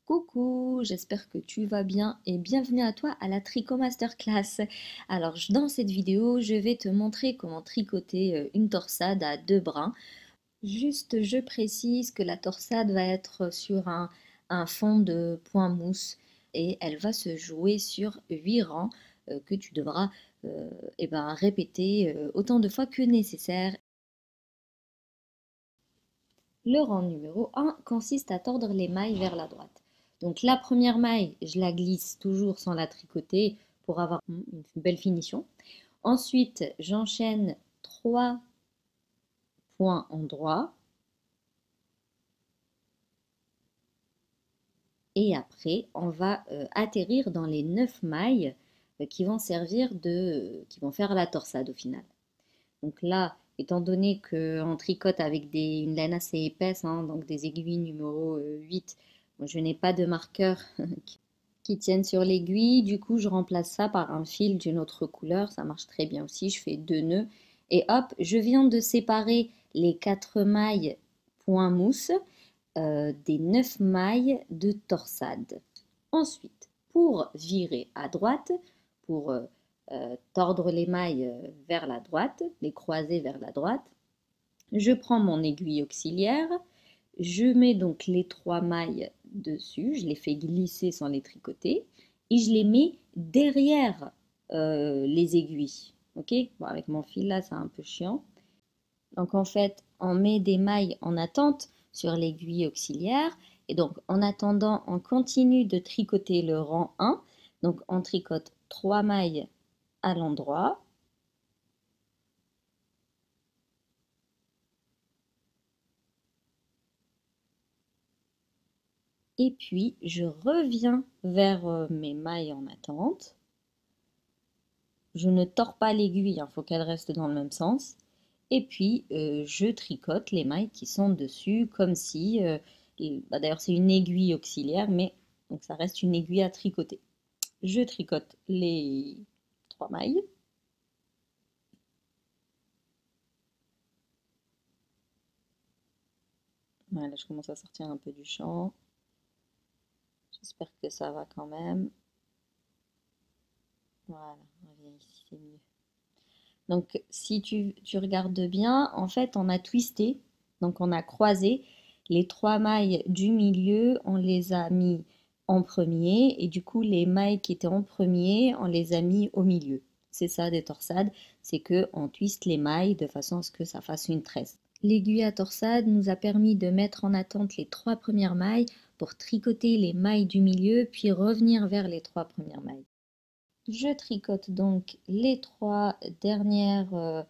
Coucou, j'espère que tu vas bien et bienvenue à toi à la Tricot Masterclass. Alors, dans cette vidéo, je vais te montrer comment tricoter une torsade à deux brins. Juste, je précise que la torsade va être sur un fond de point mousse et elle va se jouer sur 8 rangs que tu devras répéter autant de fois que nécessaire. Le rang numéro 1 consiste à tordre les mailles vers la droite. Donc la première maille, je la glisse toujours sans la tricoter pour avoir une belle finition. Ensuite, j'enchaîne 3 points en droit. Et après, on va atterrir dans les 9 mailles qui vont qui vont faire la torsade au final. Donc là, étant donné qu'on tricote avec une laine assez épaisse, hein, donc des aiguilles numéro 8, moi, je n'ai pas de marqueur qui tiennent sur l'aiguille. Du coup, je remplace ça par un fil d'une autre couleur. Ça marche très bien aussi. Je fais 2 nœuds. Et hop, je viens de séparer les 4 mailles point mousse des 9 mailles de torsade. Ensuite, pour virer à droite, pour tordre les mailles vers la droite, les croiser vers la droite, je prends mon aiguille auxiliaire, je mets donc les 3 mailles dessus, je les fais glisser sans les tricoter et je les mets derrière les aiguilles. Ok, bon, avec mon fil là, c'est un peu chiant. Donc en fait, on met des mailles en attente sur l'aiguille auxiliaire. Et donc en attendant, on continue de tricoter le rang 1. Donc on tricote 3 mailles à l'endroit. Et puis je reviens vers mes mailles en attente. Je ne tords pas l'aiguille, il faut qu'elle reste dans le même sens. Et puis je tricote les mailles qui sont dessus comme si, d'ailleurs c'est une aiguille auxiliaire, mais donc ça reste une aiguille à tricoter. Je tricote les 3 mailles. Voilà, je commence à sortir un peu du champ. J'espère que ça va quand même. Voilà, on revient ici, c'est mieux. Donc si tu regardes bien, en fait on a twisté, donc on a croisé les 3 mailles du milieu, on les a mis en premier et du coup les mailles qui étaient en premier, on les a mis au milieu. C'est ça des torsades, c'est que on twiste les mailles de façon à ce que ça fasse une tresse. L'aiguille à torsade nous a permis de mettre en attente les 3 premières mailles pour tricoter les mailles du milieu puis revenir vers les 3 premières mailles. Je tricote donc les 3 dernières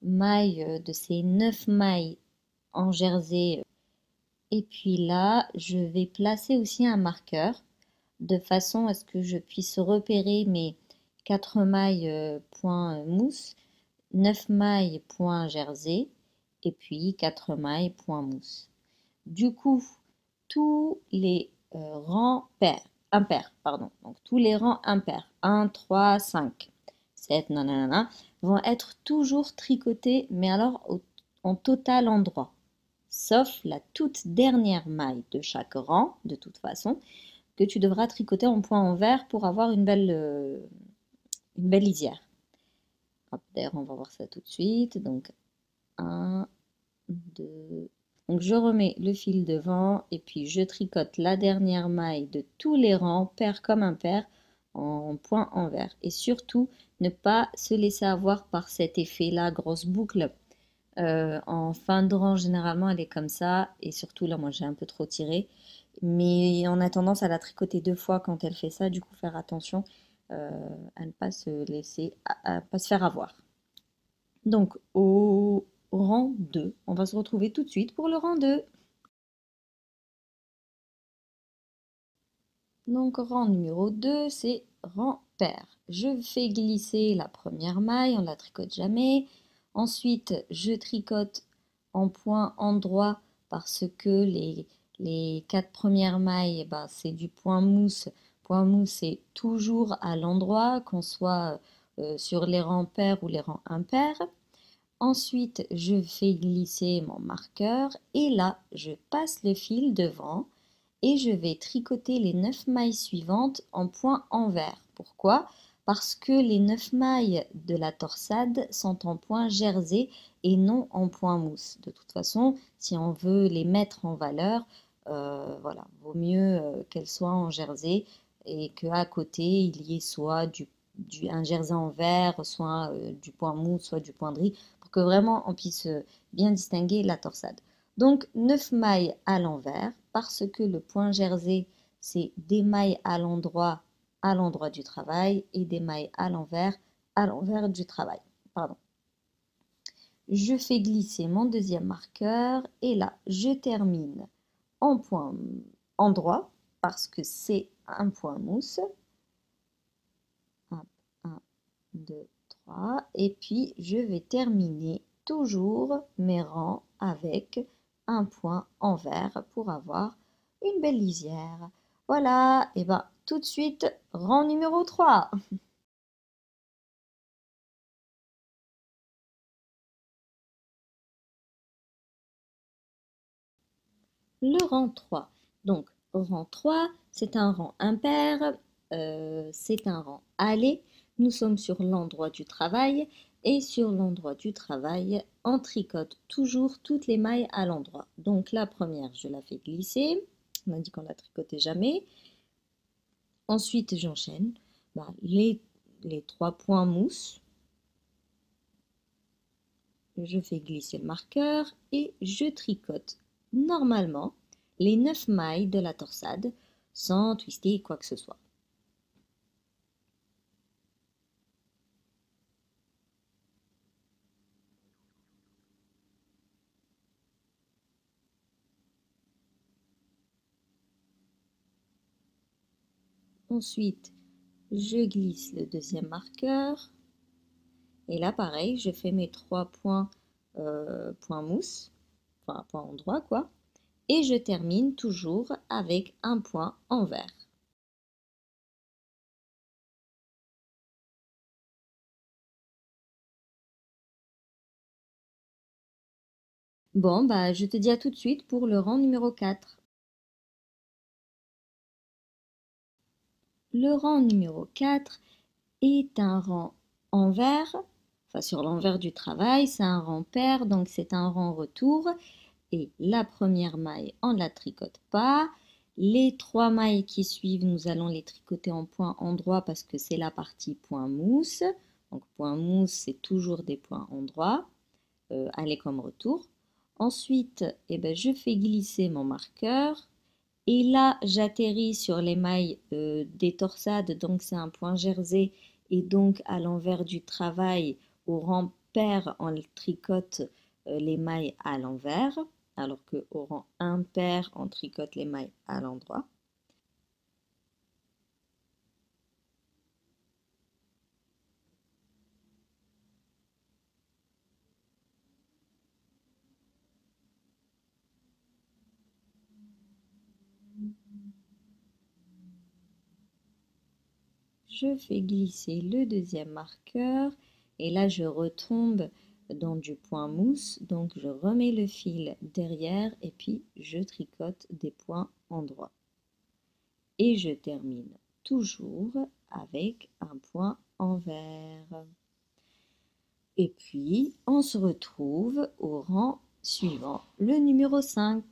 mailles de ces 9 mailles en jersey. Et puis là, je vais placer aussi un marqueur de façon à ce que je puisse repérer mes 4 mailles point mousse, 9 mailles point jersey et puis 4 mailles point mousse. Du coup, tous les rangs impairs, pardon, donc tous les rangs impairs, 1, 3, 5, 7, nanana, vont être toujours tricotés, mais alors en total endroit, sauf la toute dernière maille de chaque rang, de toute façon, que tu devras tricoter en point envers pour avoir une belle lisière. D'ailleurs, on va voir ça tout de suite. Donc, 1, 2. Donc, je remets le fil devant et puis je tricote la dernière maille de tous les rangs, pair comme impair, en point envers. Et surtout, ne pas se laisser avoir par cet effet-là, grosse boucle. En fin de rang, généralement, elle est comme ça. Et surtout, là, moi, j'ai un peu trop tiré. Mais on a tendance à la tricoter 2 fois quand elle fait ça. Du coup, faire attention à ne pas se laisser, à pas se faire avoir. Donc, au rang 2, on va se retrouver tout de suite pour le rang 2. Donc, rang numéro 2, c'est rang pair. Je fais glisser la première maille, on ne la tricote jamais. Ensuite, je tricote en point endroit parce que les 4 premières mailles, ben, c'est du point mousse. Point mousse, c'est toujours à l'endroit, qu'on soit sur les rangs pairs ou les rangs impairs. Ensuite, je fais glisser mon marqueur et là, je passe le fil devant et je vais tricoter les 9 mailles suivantes en point envers. Pourquoi? Parce que les 9 mailles de la torsade sont en point jersey et non en point mousse. De toute façon, si on veut les mettre en valeur, voilà, vaut mieux qu'elles soient en jersey et qu'à côté, il y ait soit un jersey en vert, soit du point mousse, soit du point de riz, pour que vraiment on puisse bien distinguer la torsade. Donc 9 mailles à l'envers, parce que le point jersey, c'est des mailles à l'endroit du travail et des mailles à l'envers du travail. Pardon. Je fais glisser mon deuxième marqueur et là, je termine en point endroit parce que c'est un point mousse. 1, 2, 3. Et puis, je vais terminer toujours mes rangs avec un point envers pour avoir une belle lisière. Voilà, et bien tout de suite, rang numéro 3. Le rang 3. Donc, rang 3, c'est un rang impair, c'est un rang allé. Nous sommes sur l'endroit du travail et sur l'endroit du travail, on tricote toujours toutes les mailles à l'endroit. Donc, la première, je la fais glisser. On a dit qu'on la tricotait jamais. Ensuite, j'enchaîne les 3 points mousse. Je fais glisser le marqueur et je tricote normalement les 9 mailles de la torsade sans twister quoi que ce soit. Ensuite, je glisse le deuxième marqueur et là pareil, je fais mes 3 points, points mousse, enfin point endroit quoi, et je termine toujours avec un point envers. Bon, bah, je te dis à tout de suite pour le rang numéro 4. Le rang numéro 4 est un rang envers, enfin sur l'envers du travail, c'est un rang pair, donc c'est un rang retour. Et la première maille, on ne la tricote pas. Les 3 mailles qui suivent, nous allons les tricoter en point endroit parce que c'est la partie point mousse. Donc point mousse, c'est toujours des points endroits, aller comme retour. Ensuite, je fais glisser mon marqueur. Et là, j'atterris sur les mailles des torsades, donc c'est un point jersey. Et donc, à l'envers du travail, au rang pair, on tricote les mailles à l'envers, alors qu'au rang impair, on tricote les mailles à l'endroit. Je fais glisser le deuxième marqueur et là je retombe dans du point mousse, donc je remets le fil derrière et puis je tricote des points endroits. Et je termine toujours avec un point envers. Et puis on se retrouve au rang suivant, le numéro 5.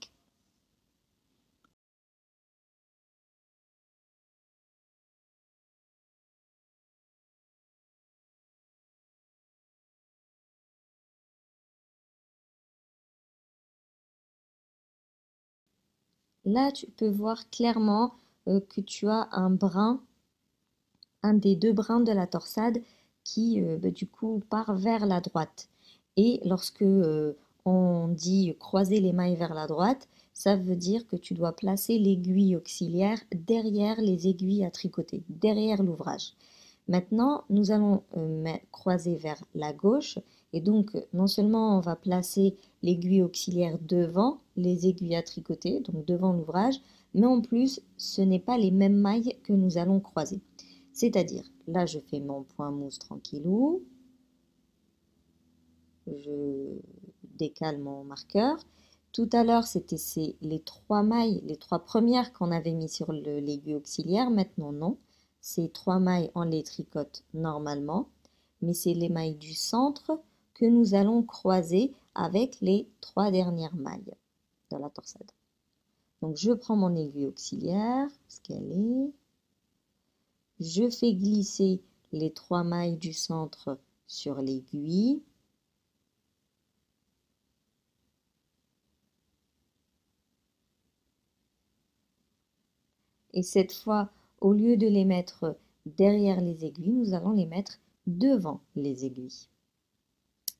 Là, tu peux voir clairement que tu as un des 2 brins de la torsade qui, du coup, part vers la droite. Et lorsque on dit croiser les mailles vers la droite, ça veut dire que tu dois placer l'aiguille auxiliaire derrière les aiguilles à tricoter, derrière l'ouvrage. Maintenant, nous allons croiser vers la gauche et donc non seulement on va placer l'aiguille auxiliaire devant les aiguilles à tricoter, donc devant l'ouvrage, mais en plus ce n'est pas les mêmes mailles que nous allons croiser. C'est-à-dire, là je fais mon point mousse tranquillou, je décale mon marqueur. Tout à l'heure, c'était les 3 mailles, les 3 premières qu'on avait mis sur l'aiguille auxiliaire. Maintenant, non. Ces 3 mailles, on les tricote normalement. Mais c'est les mailles du centre que nous allons croiser avec les 3 dernières mailles de la torsade. Donc, je prends mon aiguille auxiliaire, ce qu'elle est. Je fais glisser les 3 mailles du centre sur l'aiguille. Et cette fois, au lieu de les mettre derrière les aiguilles, nous allons les mettre devant les aiguilles.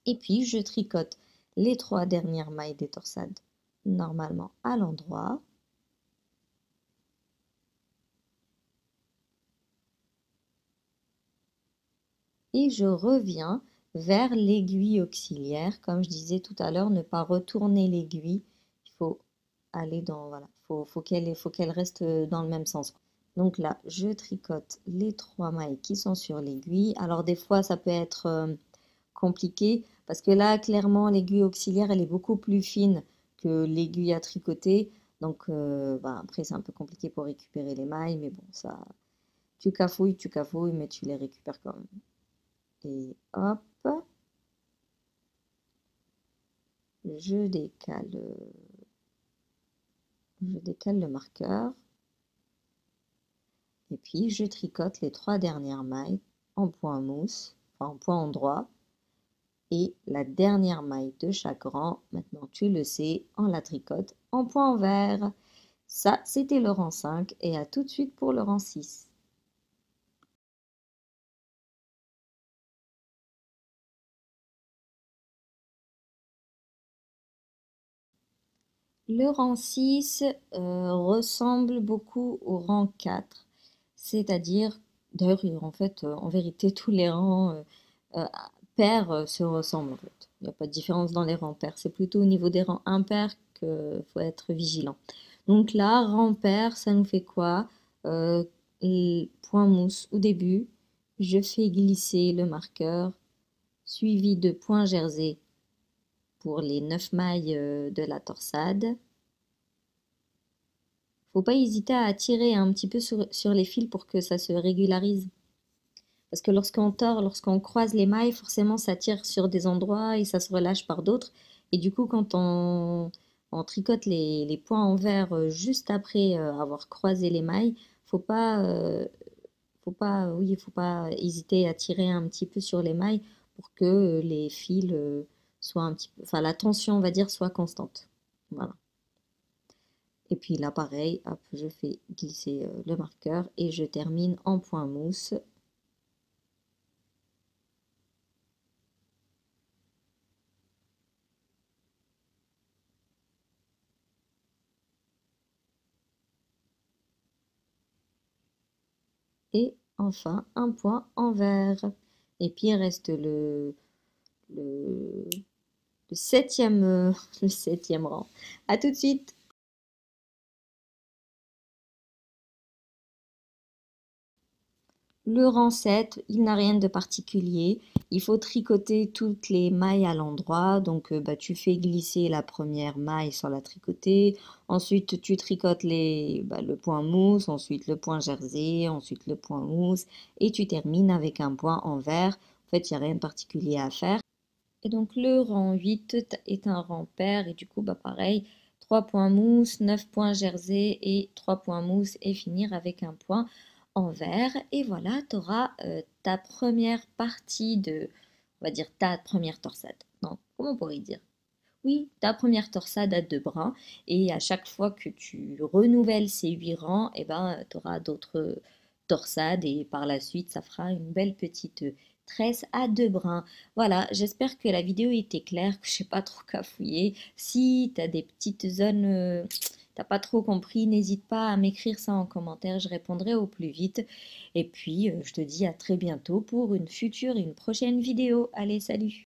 Et puis, je tricote les 3 dernières mailles des torsades normalement à l'endroit. Et je reviens vers l'aiguille auxiliaire. Comme je disais tout à l'heure, ne pas retourner l'aiguille. Il faut aller dans, voilà, faut qu'elle reste dans le même sens. Donc là, je tricote les 3 mailles qui sont sur l'aiguille. Alors des fois, ça peut être compliqué parce que là, clairement, l'aiguille auxiliaire, elle est beaucoup plus fine que l'aiguille à tricoter. Donc après, c'est un peu compliqué pour récupérer les mailles, mais bon, ça, tu cafouilles, mais tu les récupères quand même. Et hop, je décale le marqueur. Et puis, je tricote les 3 dernières mailles en point mousse, enfin en point endroit. Et la dernière maille de chaque rang, maintenant tu le sais, on la tricote en point envers. Ça, c'était le rang 5 et à tout de suite pour le rang 6. Le rang 6 ressemble beaucoup au rang 4, c'est-à-dire, d'ailleurs, en fait, en vérité, tous les rangs euh, pairs se ressemblent en fait. Il n'y a pas de différence dans les rangs pairs. C'est plutôt au niveau des rangs impairs qu'il faut être vigilant. Donc là, rang pair, ça nous fait quoi? Point mousse au début, je fais glisser le marqueur, suivi de point jersey pour les 9 mailles de la torsade. Faut pas hésiter à tirer un petit peu sur les fils pour que ça se régularise. Parce que lorsqu'on tord, lorsqu'on croise les mailles, forcément ça tire sur des endroits et ça se relâche par d'autres. Et du coup, quand on tricote les points envers juste après avoir croisé les mailles, faut pas hésiter à tirer un petit peu sur les mailles pour que les fils soient un petit peu, enfin la tension, on va dire, soit constante. Voilà. Et puis là, pareil, hop, je fais glisser le marqueur et je termine en point mousse. Et enfin, un point envers. Et puis, il reste le, le septième, le 7e rang. À tout de suite! Le rang 7, il n'a rien de particulier. Il faut tricoter toutes les mailles à l'endroit. Donc, tu fais glisser la première maille sur la tricotée. Ensuite, tu tricotes le point mousse, ensuite le point jersey, ensuite le point mousse. Et tu termines avec un point envers. En fait, il n'y a rien de particulier à faire. Et donc, le rang 8 est un rang pair. Et du coup, pareil, 3 points mousse, 9 points jersey et 3 points mousse. Et finir avec un point envers. Et voilà, tu auras ta première partie on va dire, ta première torsade. Non, comment on pourrait dire? Oui, ta première torsade à 2 brins. Et à chaque fois que tu renouvelles ces 8 rangs, tu auras d'autres torsades. Et par la suite, ça fera une belle petite tresse à 2 brins. Voilà, j'espère que la vidéo était claire, que je n'ai pas trop cafouillé. Si tu as des petites zones, t'as pas trop compris, n'hésite pas à m'écrire ça en commentaire, je répondrai au plus vite. Et puis, je te dis à très bientôt pour une future et une prochaine vidéo. Allez, salut!